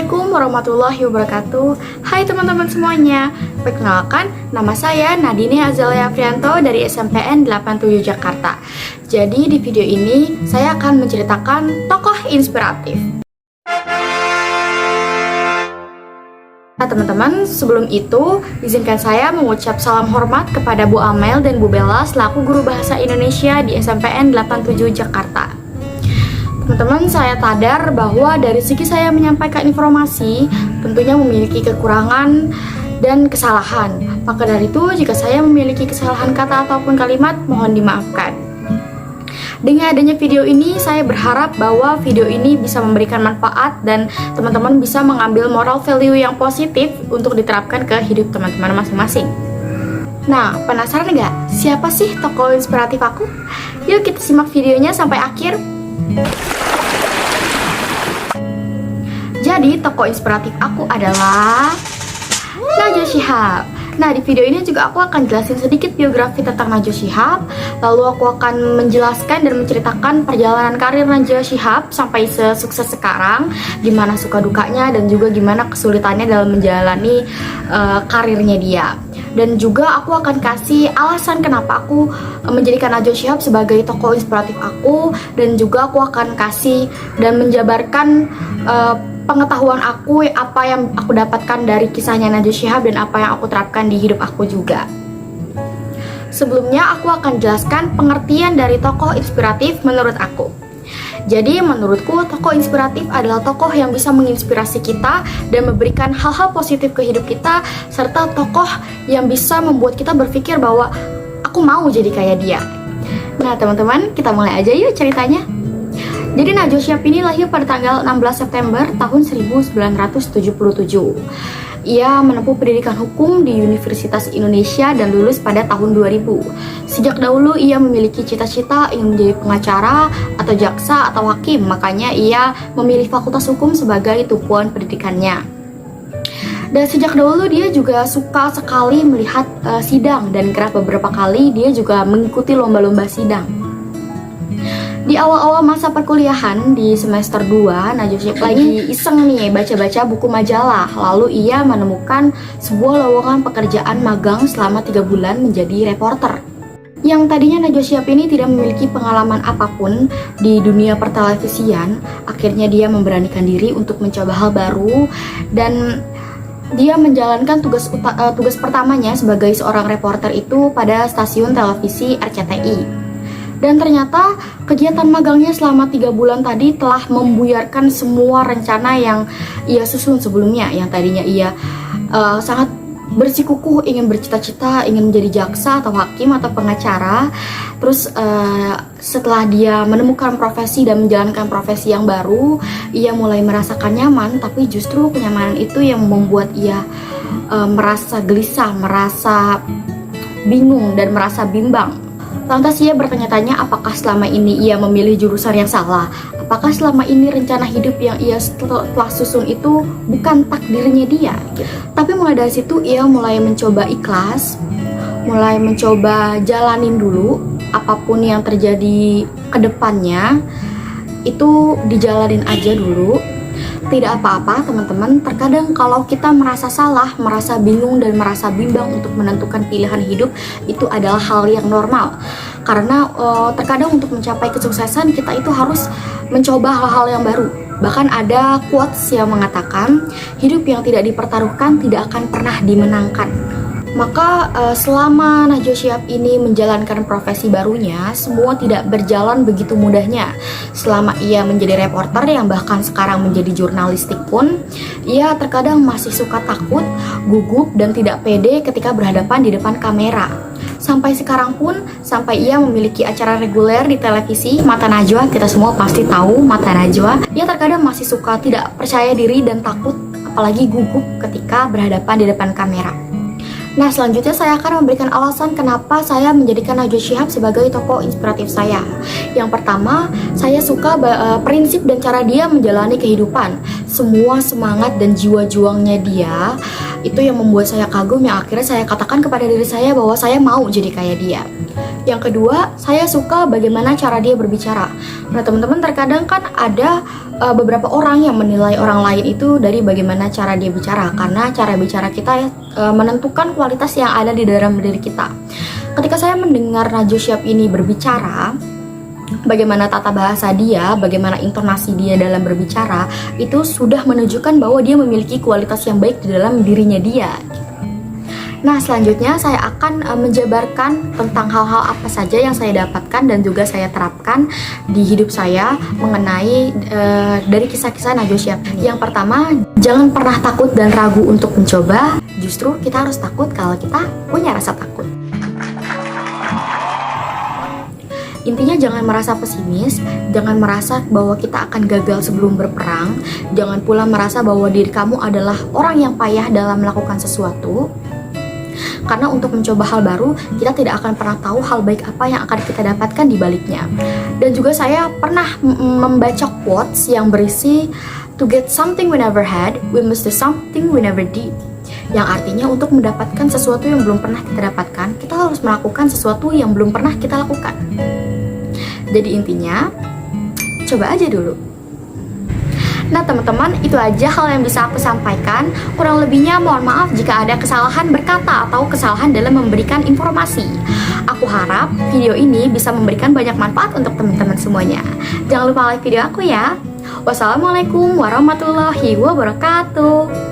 Assalamualaikum warahmatullahi wabarakatuh. Hai teman-teman semuanya. Perkenalkan, nama saya Nadine Azalia Frianto dari SMPN 87 Jakarta. Jadi di video ini saya akan menceritakan tokoh inspiratif. Nah teman-teman, sebelum itu izinkan saya mengucap salam hormat kepada Bu Amel dan Bu Bella selaku guru bahasa Indonesia di SMPN 87 Jakarta. Teman-teman, saya sadar bahwa dari segi saya menyampaikan informasi tentunya memiliki kekurangan dan kesalahan. Maka dari itu, jika saya memiliki kesalahan kata ataupun kalimat, mohon dimaafkan. Dengan adanya video ini, saya berharap bahwa video ini bisa memberikan manfaat dan teman-teman bisa mengambil moral value yang positif untuk diterapkan ke hidup teman-teman masing-masing. Nah, penasaran nggak? Siapa sih tokoh inspiratif aku? Yuk kita simak videonya sampai akhir. Jadi, tokoh inspiratif aku adalah Najwa Shihab. Nah, di video ini juga aku akan jelasin sedikit biografi tentang Najwa Shihab. Lalu aku akan menjelaskan dan menceritakan perjalanan karir Najwa Shihab sampai sesukses sekarang, gimana suka dukanya dan juga gimana kesulitannya dalam menjalani karirnya dia. Dan juga aku akan kasih alasan kenapa aku menjadikan Najwa Shihab sebagai tokoh inspiratif aku, dan juga aku akan kasih dan menjabarkan pengetahuan aku, apa yang aku dapatkan dari kisahnya Najwa Shihab dan apa yang aku terapkan di hidup aku juga. Sebelumnya aku akan jelaskan pengertian dari tokoh inspiratif menurut aku. Jadi menurutku tokoh inspiratif adalah tokoh yang bisa menginspirasi kita dan memberikan hal-hal positif ke hidup kita, serta tokoh yang bisa membuat kita berpikir bahwa aku mau jadi kayak dia. Nah teman-teman, kita mulai aja yuk ceritanya. Jadi Najwa Shihab ini lahir pada tanggal 16 September tahun 1977. Ia menempuh pendidikan hukum di Universitas Indonesia dan lulus pada tahun 2000. Sejak dahulu ia memiliki cita-cita ingin menjadi pengacara atau jaksa atau hakim, makanya ia memilih Fakultas Hukum sebagai tumpuan pendidikannya. Dan sejak dahulu dia juga suka sekali melihat sidang, dan kerap beberapa kali dia juga mengikuti lomba-lomba sidang. Di awal-awal masa perkuliahan di semester 2, Najwa Shihab lagi iseng nih baca-baca buku majalah. Lalu ia menemukan sebuah lowongan pekerjaan magang selama 3 bulan menjadi reporter. Yang tadinya Najwa Shihab ini tidak memiliki pengalaman apapun di dunia pertelevisian, akhirnya dia memberanikan diri untuk mencoba hal baru dan dia menjalankan tugas pertamanya sebagai seorang reporter itu pada stasiun televisi RCTI. Dan ternyata kegiatan magangnya selama 3 bulan tadi telah membuyarkan semua rencana yang ia susun sebelumnya. Yang tadinya ia sangat bersikukuh ingin bercita-cita ingin menjadi jaksa atau hakim atau pengacara. Terus setelah dia menemukan profesi dan menjalankan profesi yang baru, ia mulai merasakan nyaman, tapi justru kenyamanan itu yang membuat ia merasa gelisah, merasa bingung dan merasa bimbang. Lantas ia bertanya-tanya apakah selama ini ia memilih jurusan yang salah? Apakah selama ini rencana hidup yang ia telah susun itu bukan takdirnya dia? Tapi mulai dari situ ia mulai mencoba ikhlas, mulai mencoba jalanin dulu apapun yang terjadi ke depannya, itu dijalanin aja dulu. Tidak apa-apa teman-teman, terkadang kalau kita merasa salah, merasa bingung dan merasa bimbang untuk menentukan pilihan hidup, itu adalah hal yang normal. Karena terkadang untuk mencapai kesuksesan kita itu harus mencoba hal-hal yang baru. Bahkan ada quotes yang mengatakan, hidup yang tidak dipertaruhkan tidak akan pernah dimenangkan. Maka selama Najwa Shihab ini menjalankan profesi barunya, semua tidak berjalan begitu mudahnya. Selama ia menjadi reporter yang bahkan sekarang menjadi jurnalistik pun, ia terkadang masih suka takut, gugup, dan tidak pede ketika berhadapan di depan kamera. Sampai sekarang pun, sampai ia memiliki acara reguler di televisi, Mata Najwa, kita semua pasti tahu Mata Najwa, ia terkadang masih suka tidak percaya diri dan takut, apalagi gugup ketika berhadapan di depan kamera. Nah, selanjutnya saya akan memberikan alasan kenapa saya menjadikan Najwa Shihab sebagai tokoh inspiratif saya. Yang pertama, saya suka prinsip dan cara dia menjalani kehidupan. Semua semangat dan jiwa juangnya dia Itu yang membuat saya kagum, yang akhirnya saya katakan kepada diri saya bahwa saya mau jadi kayak dia. Yang kedua, saya suka bagaimana cara dia berbicara. Nah teman-teman, terkadang kan ada beberapa orang yang menilai orang lain itu dari bagaimana cara dia bicara, karena cara bicara kita menentukan kualitas yang ada di dalam diri kita. Ketika saya mendengar Najwa Shihab ini berbicara, bagaimana tata bahasa dia, bagaimana intonasi dia dalam berbicara, itu sudah menunjukkan bahwa dia memiliki kualitas yang baik di dalam dirinya dia. Nah, selanjutnya saya akan menjabarkan tentang hal-hal apa saja yang saya dapatkan dan juga saya terapkan di hidup saya mengenai dari kisah-kisah Najwa Shihab. Yang pertama, jangan pernah takut dan ragu untuk mencoba. Justru kita harus takut kalau kita punya rasa takut. Intinya jangan merasa pesimis, jangan merasa bahwa kita akan gagal sebelum berperang, jangan pula merasa bahwa diri kamu adalah orang yang payah dalam melakukan sesuatu. Karena untuk mencoba hal baru, kita tidak akan pernah tahu hal baik apa yang akan kita dapatkan di baliknya. Dan juga saya pernah membaca quotes yang berisi, "To get something we never had, we must do something we never did." Yang artinya untuk mendapatkan sesuatu yang belum pernah kita dapatkan, kita harus melakukan sesuatu yang belum pernah kita lakukan. Jadi intinya, coba aja dulu. Nah teman-teman, itu aja hal yang bisa aku sampaikan. Kurang lebihnya mohon maaf jika ada kesalahan berkata atau kesalahan dalam memberikan informasi. Aku harap video ini bisa memberikan banyak manfaat untuk teman-teman semuanya. Jangan lupa like video aku ya. Wassalamualaikum warahmatullahi wabarakatuh.